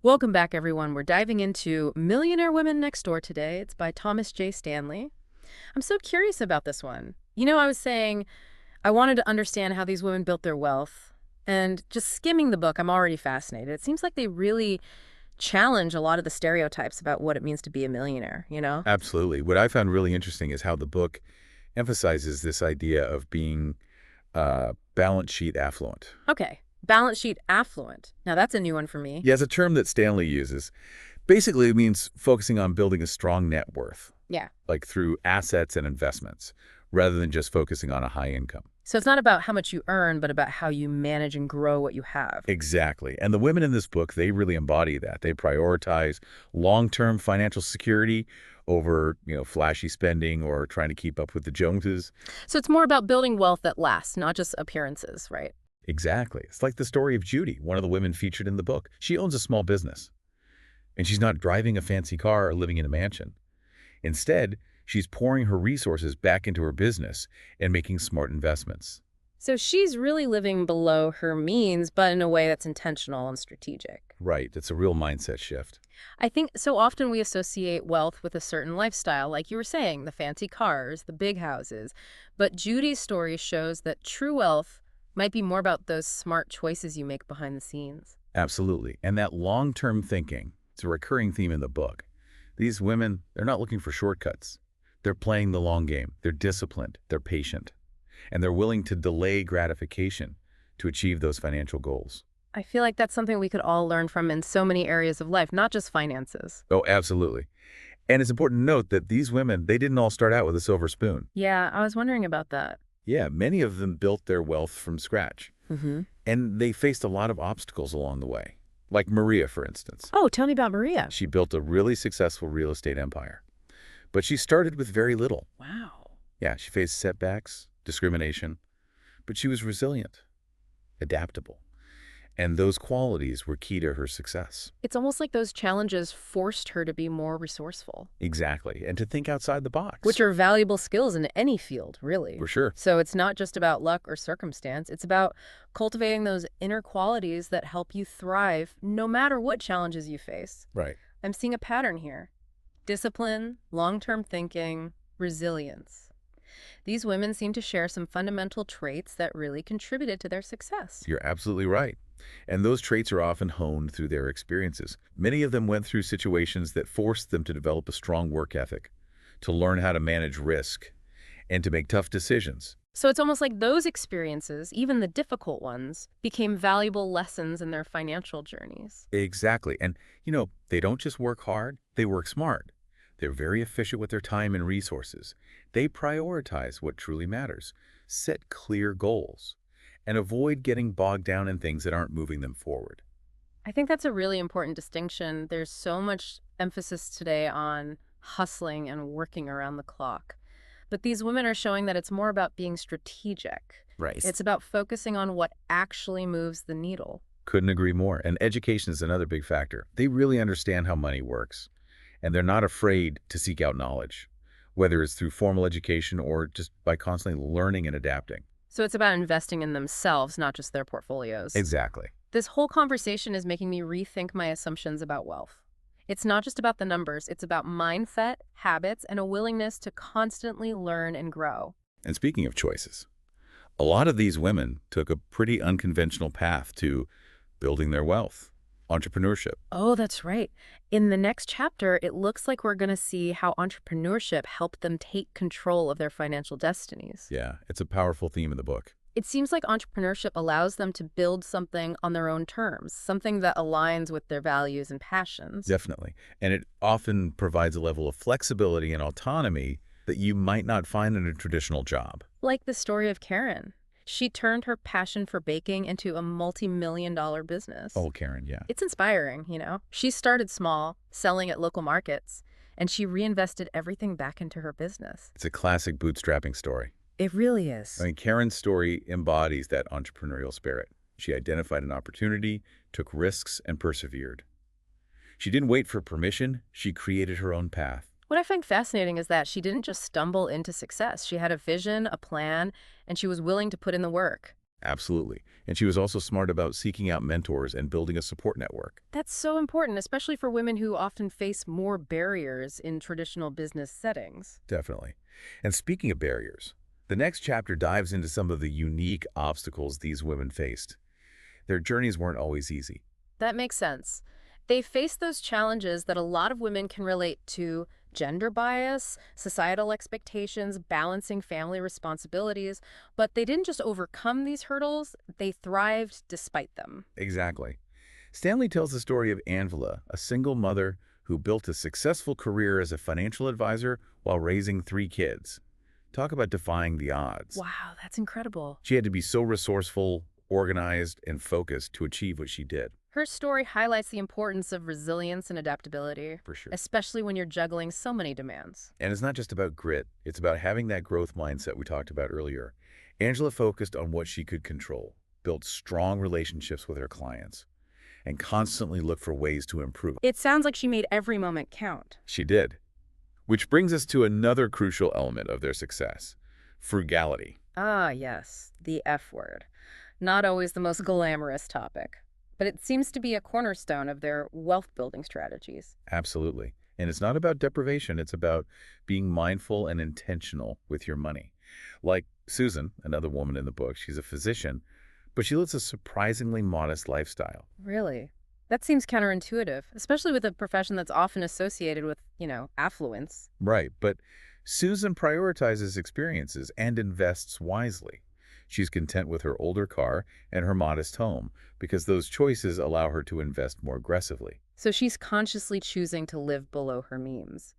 Welcome back, everyone. We're diving into Millionaire Women Next Door today. It's by Thomas J. Stanley. I'm so curious about this one. I was saying I wanted to understand how these women built their wealth. And just skimming the book, I'm already fascinated. It seems like they really challenge a lot of the stereotypes about what it means to be a millionaire? Absolutely. What I found really interesting is how the book emphasizes this idea of being balance sheet affluent. Okay. Balance sheet affluent. Now, that's a new one for me. Yeah, it's a term that Stanley uses. Basically, it means focusing on building a strong net worth, Yeah. like through assets and investments, rather than just focusing on a high income. So it's not about how much you earn, but about how you manage and grow what you have. Exactly. And the women in this book, they really embody that. They prioritize long-term financial security over, flashy spending or trying to keep up with the Joneses. So it's more about building wealth that lasts, not just appearances, right? Exactly. It's like the story of Judy, one of the women featured in the book. She owns a small business, and she's not driving a fancy car or living in a mansion. Instead, she's pouring her resources back into her business and making smart investments. So she's really living below her means, but in a way that's intentional and strategic. Right. It's a real mindset shift. I think so often we associate wealth with a certain lifestyle, like you were saying, the fancy cars, the big houses. But Judy's story shows that true wealth might be more about those smart choices you make behind the scenes. Absolutely. And that long-term thinking, it's a recurring theme in the book. These women, they're not looking for shortcuts. They're playing the long game. They're disciplined. They're patient. And they're willing to delay gratification to achieve those financial goals. I feel like that's something we could all learn from in so many areas of life, not just finances. Oh, absolutely. And it's important to note that these women, they didn't all start out with a silver spoon. Yeah, I was wondering about that. Yeah, many of them built their wealth from scratch. Mm-hmm. And they faced a lot of obstacles along the way. Like Maria, for instance. Oh, tell me about Maria. She built a really successful real estate empire. But she started with very little. Wow. Yeah, she faced setbacks, discrimination, but she was resilient, adaptable. And those qualities were key to her success. It's almost like those challenges forced her to be more resourceful. Exactly. And to think outside the box. Which are valuable skills in any field, really. For sure. So it's not just about luck or circumstance. It's about cultivating those inner qualities that help you thrive no matter what challenges you face. Right. I'm seeing a pattern here. Discipline, long-term thinking, resilience. These women seem to share some fundamental traits that really contributed to their success. You're absolutely right. And those traits are often honed through their experiences. Many of them went through situations that forced them to develop a strong work ethic, to learn how to manage risk, and to make tough decisions. So it's almost like those experiences, even the difficult ones, became valuable lessons in their financial journeys. Exactly. And, they don't just work hard, they work smart. They're very efficient with their time and resources. They prioritize what truly matters, set clear goals, and avoid getting bogged down in things that aren't moving them forward. I think that's a really important distinction. There's so much emphasis today on hustling and working around the clock. But these women are showing that it's more about being strategic. Right. It's about focusing on what actually moves the needle. Couldn't agree more. And education is another big factor. They really understand how money works, and they're not afraid to seek out knowledge, whether it's through formal education or just by constantly learning and adapting. So it's about investing in themselves, not just their portfolios. Exactly. This whole conversation is making me rethink my assumptions about wealth. It's not just about the numbers, it's about mindset, habits, and a willingness to constantly learn and grow. And speaking of choices, a lot of these women took a pretty unconventional path to building their wealth, entrepreneurship. Oh, that's right. In the next chapter, it looks like we're going to see how entrepreneurship helped them take control of their financial destinies. Yeah, it's a powerful theme in the book. It seems like entrepreneurship allows them to build something on their own terms, something that aligns with their values and passions. Definitely. And it often provides a level of flexibility and autonomy that you might not find in a traditional job. Like the story of Karen. She turned her passion for baking into a multi-million-dollar business. Oh, Karen, yeah. It's inspiring. She started small, selling at local markets, and she reinvested everything back into her business. It's a classic bootstrapping story. It really is. I mean, Karen's story embodies that entrepreneurial spirit. She identified an opportunity, took risks, and persevered. She didn't wait for permission. She created her own path. What I find fascinating is that she didn't just stumble into success. She had a vision, a plan, and she was willing to put in the work. Absolutely. And she was also smart about seeking out mentors and building a support network. That's so important, especially for women who often face more barriers in traditional business settings. Definitely. And speaking of barriers, the next chapter dives into some of the unique obstacles these women faced. Their journeys weren't always easy. That makes sense. They face those challenges that a lot of women can relate to: gender bias, societal expectations, balancing family responsibilities. But they didn't just overcome these hurdles, they thrived despite them. Exactly. Stanley tells the story of Angela, a single mother who built a successful career as a financial advisor while raising 3 kids. Talk about defying the odds. Wow, that's incredible. She had to be so resourceful, organized, and focused to achieve what she did. Her story highlights the importance of resilience and adaptability, For sure. especially when you're juggling so many demands. And it's not just about grit, it's about having that growth mindset we talked about earlier. Angela focused on what she could control, built strong relationships with her clients, and constantly looked for ways to improve. It sounds like she made every moment count. She did. Which brings us to another crucial element of their success: frugality. Ah, yes, the F word. Not always the most glamorous topic, but it seems to be a cornerstone of their wealth-building strategies. Absolutely. And it's not about deprivation, it's about being mindful and intentional with your money. Like Susan, another woman in the book, she's a physician, but she lives a surprisingly modest lifestyle. Really? That seems counterintuitive, especially with a profession that's often associated with, affluence. Right, but Susan prioritizes experiences and invests wisely. She's content with her older car and her modest home because those choices allow her to invest more aggressively. So she's consciously choosing to live below her means.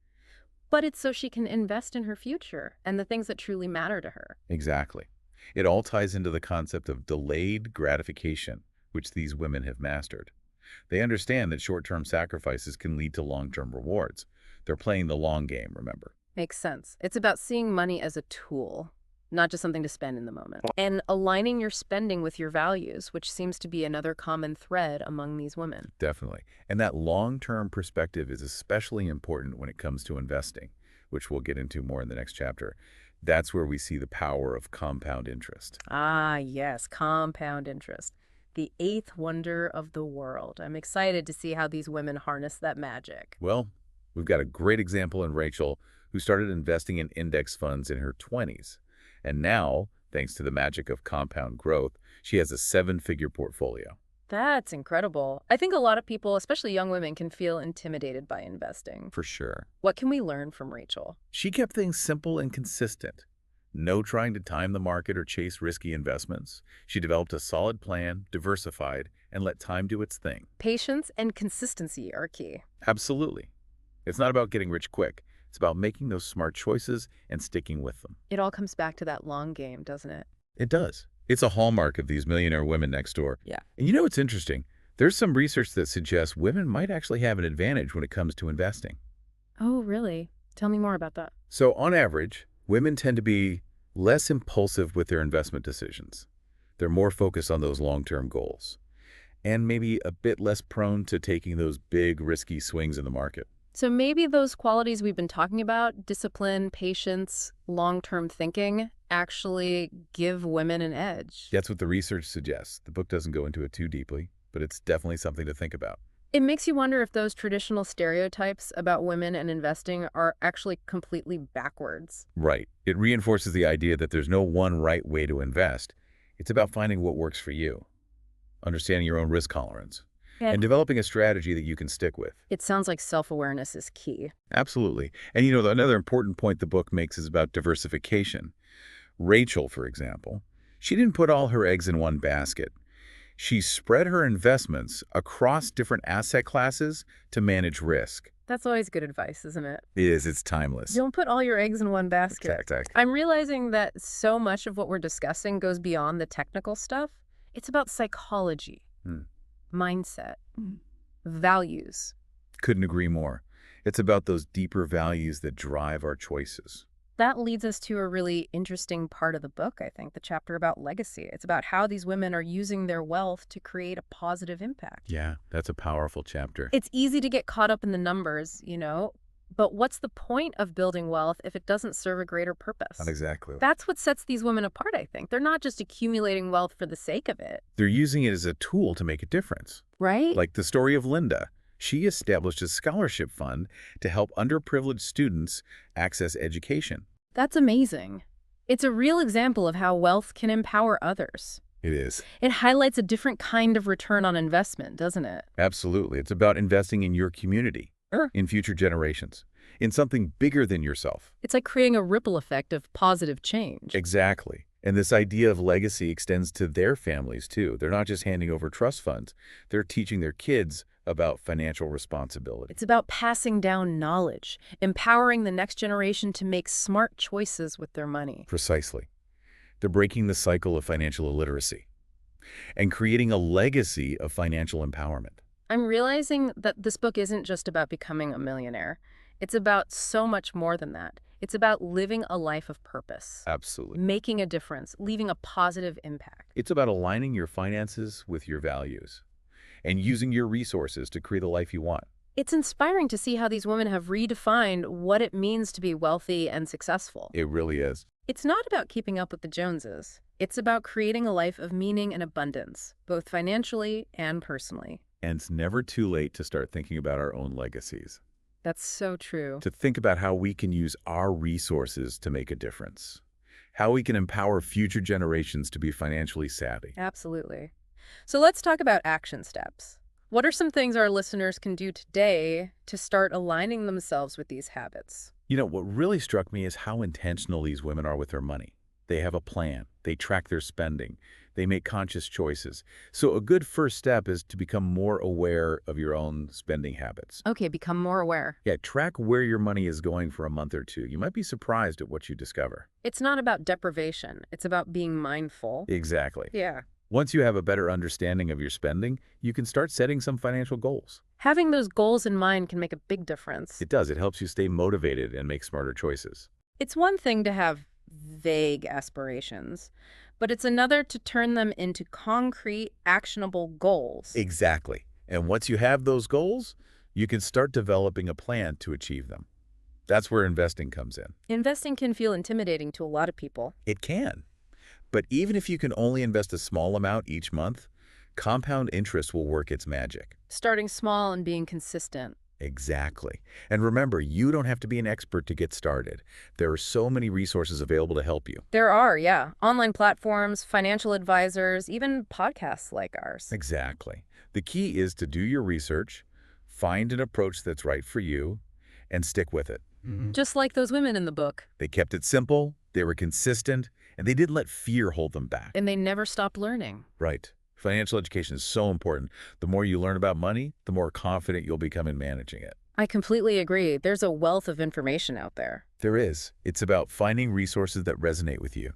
But it's so she can invest in her future and the things that truly matter to her. Exactly. It all ties into the concept of delayed gratification, which these women have mastered. They understand that short-term sacrifices can lead to long-term rewards. They're playing the long game, remember? Makes sense. It's about seeing money as a tool, not just something to spend in the moment. And aligning your spending with your values, which seems to be another common thread among these women. Definitely. And that long-term perspective is especially important when it comes to investing, which we'll get into more in the next chapter. That's where we see the power of compound interest. Ah, yes, compound interest. The eighth wonder of the world. I'm excited to see how these women harness that magic. Well, we've got a great example in Rachel, who started investing in index funds in her 20s. And now, thanks to the magic of compound growth, she has a 7-figure portfolio. That's incredible. I think a lot of people, especially young women, can feel intimidated by investing. For sure. What can we learn from Rachel? She kept things simple and consistent. No trying to time the market or chase risky investments. She developed a solid plan, diversified, and let time do its thing. Patience and consistency are key. Absolutely. It's not about getting rich quick. It's about making those smart choices and sticking with them. It all comes back to that long game, doesn't it? It does. It's a hallmark of these millionaire women next door. Yeah. And you know what's interesting? There's some research that suggests women might actually have an advantage when it comes to investing. Oh, really? Tell me more about that. So on average, women tend to be less impulsive with their investment decisions. They're more focused on those long-term goals, and maybe a bit less prone to taking those big, risky swings in the market. So maybe those qualities we've been talking about, discipline, patience, long-term thinking, actually give women an edge. That's what the research suggests. The book doesn't go into it too deeply, but it's definitely something to think about. It makes you wonder if those traditional stereotypes about women and investing are actually completely backwards. Right. It reinforces the idea that there's no one right way to invest. It's about finding what works for you, understanding your own risk tolerance, and developing a strategy that you can stick with. It sounds like self-awareness is key. Absolutely. And another important point the book makes is about diversification. Rachel, for example, she didn't put all her eggs in one basket. She spread her investments across different asset classes to manage risk. That's always good advice, isn't it? It is. It's timeless. Don't put all your eggs in one basket. Exactly. I'm realizing that so much of what we're discussing goes beyond the technical stuff. It's about psychology, mindset, values. Couldn't agree more. It's about those deeper values that drive our choices. That leads us to a really interesting part of the book, I think, the chapter about legacy. It's about how these women are using their wealth to create a positive impact. Yeah, that's a powerful chapter. It's easy to get caught up in the numbers, But what's the point of building wealth if it doesn't serve a greater purpose? Not exactly. That's what sets these women apart, I think. They're not just accumulating wealth for the sake of it. They're using it as a tool to make a difference. Right? Like the story of Linda. She established a scholarship fund to help underprivileged students access education. That's amazing. It's a real example of how wealth can empower others. It is. It highlights a different kind of return on investment, doesn't it? Absolutely. It's about investing in your community, Sure. in future generations, in something bigger than yourself. It's like creating a ripple effect of positive change. Exactly. And this idea of legacy extends to their families, too. They're not just handing over trust funds. They're teaching their kids about financial responsibility. It's about passing down knowledge, empowering the next generation to make smart choices with their money. Precisely. They're breaking the cycle of financial illiteracy and creating a legacy of financial empowerment. I'm realizing that this book isn't just about becoming a millionaire. It's about so much more than that. It's about living a life of purpose, Absolutely. making a difference, leaving a positive impact. It's about aligning your finances with your values and using your resources to create the life you want. It's inspiring to see how these women have redefined what it means to be wealthy and successful. It really is. It's not about keeping up with the Joneses. It's about creating a life of meaning and abundance, both financially and personally. And it's never too late to start thinking about our own legacies, That's so true. to think about how we can use our resources to make a difference, how we can empower future generations to be financially savvy. Absolutely. So let's talk about action steps. What are some things our listeners can do today to start aligning themselves with these habits? You know, what really struck me is how intentional these women are with their money. They have a plan. They track their spending. They make conscious choices. So a good first step is to become more aware of your own spending habits. Okay, become more aware. Yeah, track where your money is going for a month or two. You might be surprised at what you discover. It's not about deprivation. It's about being mindful. Exactly. Yeah. Once you have a better understanding of your spending, you can start setting some financial goals. Having those goals in mind can make a big difference. It does. It helps you stay motivated and make smarter choices. It's one thing to have vague aspirations, but it's another to turn them into concrete, actionable goals. Exactly. And once you have those goals, you can start developing a plan to achieve them. That's where investing comes in. Investing can feel intimidating to a lot of people. It can. But even if you can only invest a small amount each month, compound interest will work its magic. Starting small and being consistent. Exactly. And remember, you don't have to be an expert to get started. There are so many resources available to help you. There are, yeah. Online platforms, financial advisors, even podcasts like ours. Exactly. The key is to do your research, find an approach that's right for you, and stick with it. Just like those women in the book. They kept it simple, they were consistent, and they didn't let fear hold them back. And they never stopped learning. Right. Financial education is so important. The more you learn about money, the more confident you'll become in managing it. I completely agree. There's a wealth of information out there. There is. It's about finding resources that resonate with you,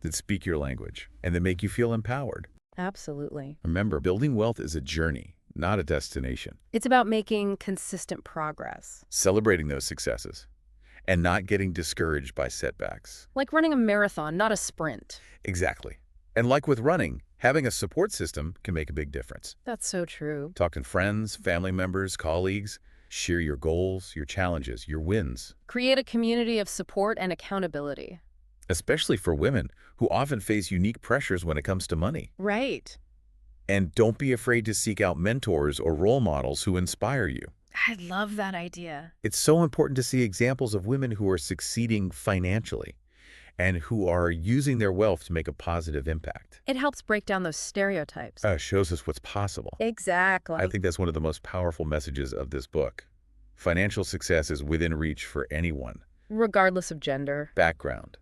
that speak your language, and that make you feel empowered. Absolutely. Remember, building wealth is a journey, not a destination. It's about making consistent progress. Celebrating those successes and not getting discouraged by setbacks. Like running a marathon, not a sprint. Exactly. And like with running, having a support system can make a big difference. That's so true. Talk to friends, family members, colleagues. Share your goals, your challenges, your wins. Create a community of support and accountability. Especially for women who often face unique pressures when it comes to money. Right. And don't be afraid to seek out mentors or role models who inspire you. I love that idea. It's so important to see examples of women who are succeeding financially and who are using their wealth to make a positive impact. It helps break down those stereotypes. Shows us what's possible. Exactly. I think that's one of the most powerful messages of this book. Financial success is within reach for anyone, Regardless of gender. background,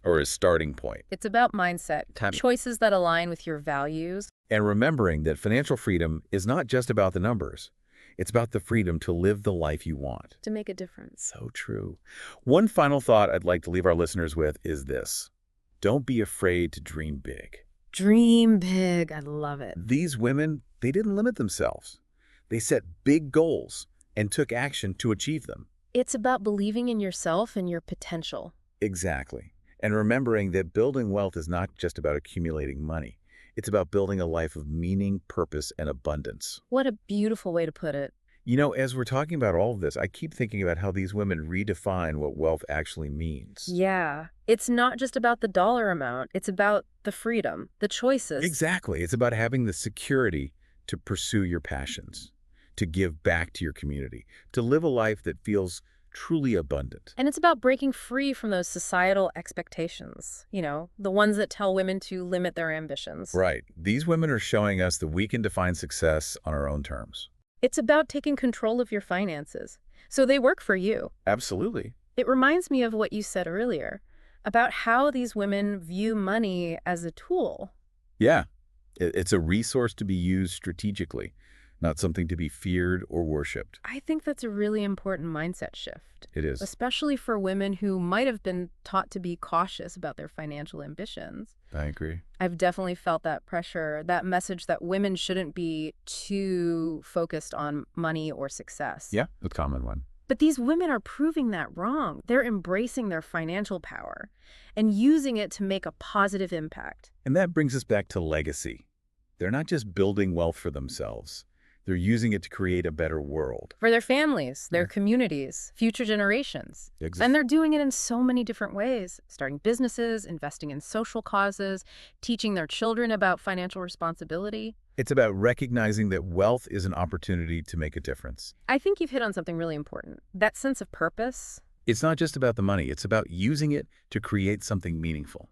or a starting point. It's about mindset, choices that align with your values. And remembering that financial freedom is not just about the numbers. It's about the freedom to live the life you want. To make a difference. So true. One final thought I'd like to leave our listeners with is this. Don't be afraid to dream big. Dream big. I love it. These women, they didn't limit themselves. They set big goals and took action to achieve them. It's about believing in yourself and your potential. Exactly. And remembering that building wealth is not just about accumulating money. It's about building a life of meaning, purpose, and abundance. What a beautiful way to put it. As we're talking about all of this, I keep thinking about how these women redefine what wealth actually means. Yeah, it's not just about the dollar amount. It's about the freedom, the choices. Exactly. It's about having the security to pursue your passions, to give back to your community, to live a life that feels truly abundant. And it's about breaking free from those societal expectations, the ones that tell women to limit their ambitions. Right. These women are showing us that we can define success on our own terms. It's about taking control of your finances, so they work for you. Absolutely. It reminds me of what you said earlier about how these women view money as a tool. Yeah. It's a resource to be used strategically, not something to be feared or worshipped. I think that's a really important mindset shift, It is. especially for women who might have been taught to be cautious about their financial ambitions. I agree. I've definitely felt that pressure, that message that women shouldn't be too focused on money or success. Yeah, a common one. But these women are proving that wrong. They're embracing their financial power and using it to make a positive impact. And that brings us back to legacy. They're not just building wealth for themselves. They're using it to create a better world. For their families, their communities, future generations. And they're doing it in so many different ways, starting businesses, investing in social causes, teaching their children about financial responsibility. It's about recognizing that wealth is an opportunity to make a difference. I think you've hit on something really important, that sense of purpose. It's not just about the money. It's about using it to create something meaningful.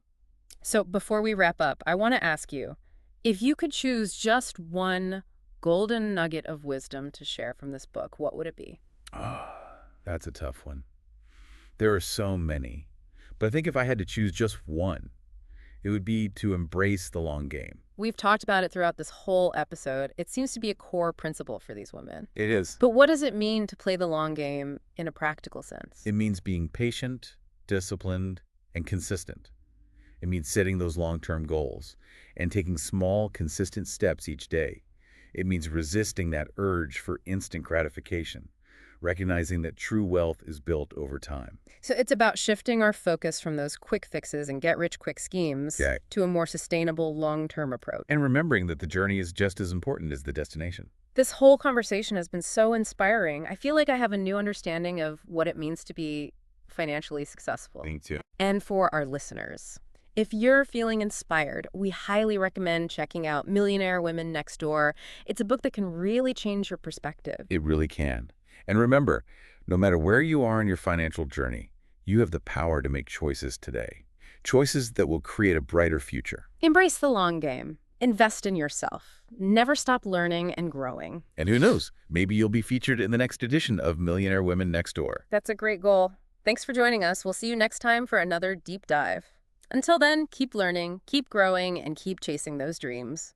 So before we wrap up, I want to ask you, if you could choose just one golden nugget of wisdom to share from this book, what would it be? That's a tough one. There are so many. But I think if I had to choose just one, it would be to embrace the long game. We've talked about it throughout this whole episode. It seems to be a core principle for these women. It is. But what does it mean to play the long game in a practical sense? It means being patient, disciplined, and consistent. It means setting those long-term goals and taking small, consistent steps each day. It means resisting that urge for instant gratification, recognizing that true wealth is built over time. So it's about shifting our focus from those quick fixes and get-rich-quick schemes to a more sustainable, long-term approach. And remembering that the journey is just as important as the destination. This whole conversation has been so inspiring. I feel like I have a new understanding of what it means to be financially successful. Me too. And for our listeners, if you're feeling inspired, we highly recommend checking out Millionaire Women Next Door. It's a book that can really change your perspective. It really can. And remember, no matter where you are in your financial journey, you have the power to make choices today. Choices that will create a brighter future. Embrace the long game. Invest in yourself. Never stop learning and growing. And who knows, maybe you'll be featured in the next edition of Millionaire Women Next Door. That's a great goal. Thanks for joining us. We'll see you next time for another deep dive. Until then, keep learning, keep growing, and keep chasing those dreams.